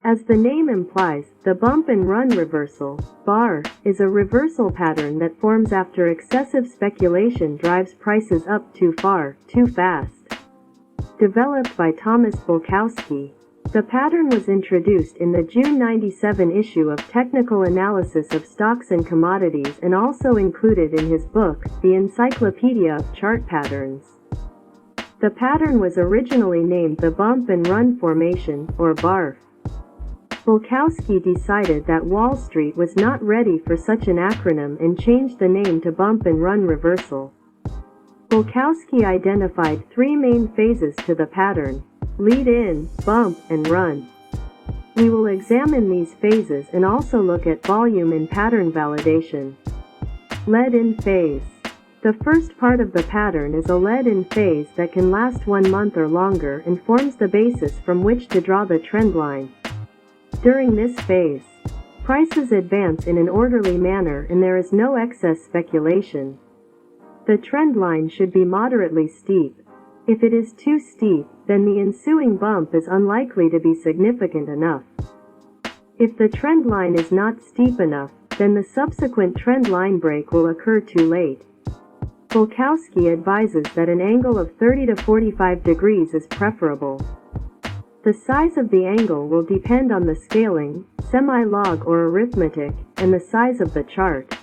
As the name implies, the bump and run reversal, BARR, is a reversal pattern that forms after excessive speculation drives prices up too far, too fast. Developed by Thomas Bulkowski, the pattern was introduced in the June 1997 issue of Technical Analysis of Stocks and Commodities and also included in his book, The Encyclopedia of Chart Patterns. The pattern was originally named the Bump and Run Formation, or BARF. Bulkowski decided that Wall Street was not ready for such an acronym and changed the name to Bump and Run Reversal. Bulkowski identified three main phases to the pattern: lead in, bump, and run. We will examine these phases and also look at volume and pattern validation. Lead-in phase. The first part of the pattern is a lead-in phase that can last 1 month or longer and forms the basis from which to draw the trend line. During this phase, prices advance in an orderly manner and there is no excess speculation. The trend line should be moderately steep. If it is too steep, then the ensuing bump is unlikely to be significant enough. If the trend line is not steep enough, then the subsequent trend line break will occur too late. Bulkowski advises that an angle of 30 to 45 degrees is preferable. The size of the angle will depend on the scaling, semi-log or arithmetic, and the size of the chart.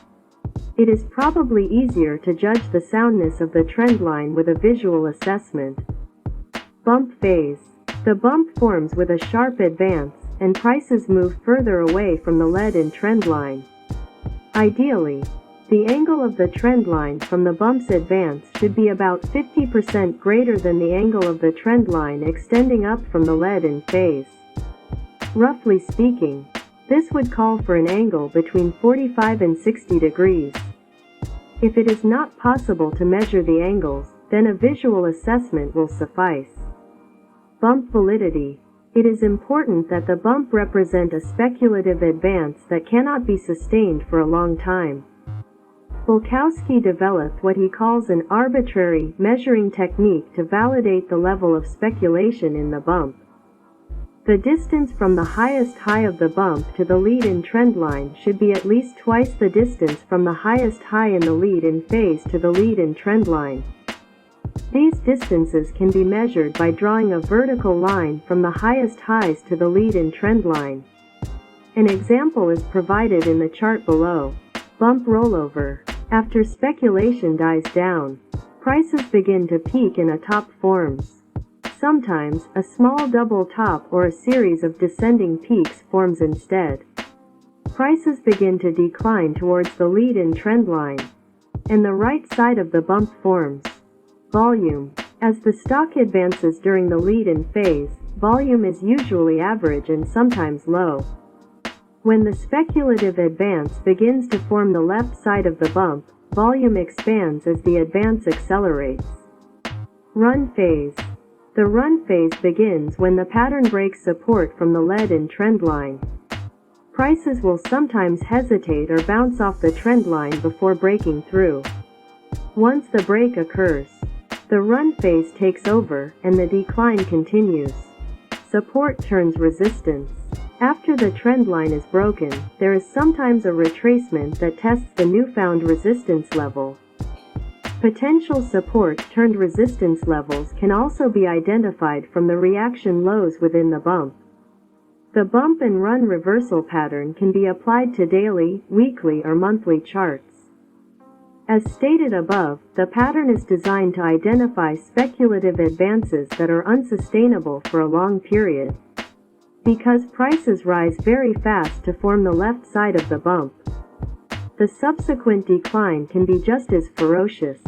It is probably easier to judge the soundness of the trend line with a visual assessment. Bump phase. The bump forms with a sharp advance, and prices move further away from the lead-in trend line. Ideally, the angle of the trend line from the bump's advance should be about 50% greater than the angle of the trend line extending up from the lead-in phase. Roughly speaking, this would call for an angle between 45 and 60 degrees. If it is not possible to measure the angles, then a visual assessment will suffice. Bump validity. It is important that the bump represent a speculative advance that cannot be sustained for a long time. Bulkowski developed what he calls an arbitrary measuring technique to validate the level of speculation in the bump. The distance from the highest high of the bump to the lead-in trend line should be at least twice the distance from the highest high in the lead-in phase to the lead-in trend line. These distances can be measured by drawing a vertical line from the highest highs to the lead-in trend line. An example is provided in the chart below. Bump rollover. After speculation dies down, prices begin to peak and a top forms. Sometimes, a small double top or a series of descending peaks forms instead. Prices begin to decline towards the lead-in trend line, and the right side of the bump forms. Volume. As the stock advances during the lead-in phase, volume is usually average and sometimes low. When the speculative advance begins to form the left side of the bump, volume expands as the advance accelerates. Run phase. The run phase begins when the pattern breaks support from the lead-in trend line. Prices will sometimes hesitate or bounce off the trend line before breaking through. Once the break occurs, the run phase takes over and the decline continues. Support turns resistance. After the trend line is broken, there is sometimes a retracement that tests the newfound resistance level. Potential support turned resistance levels can also be identified from the reaction lows within the bump. The bump and run reversal pattern can be applied to daily, weekly, or monthly charts. As stated above, the pattern is designed to identify speculative advances that are unsustainable for a long period. Because prices rise very fast to form the left side of the bump, the subsequent decline can be just as ferocious.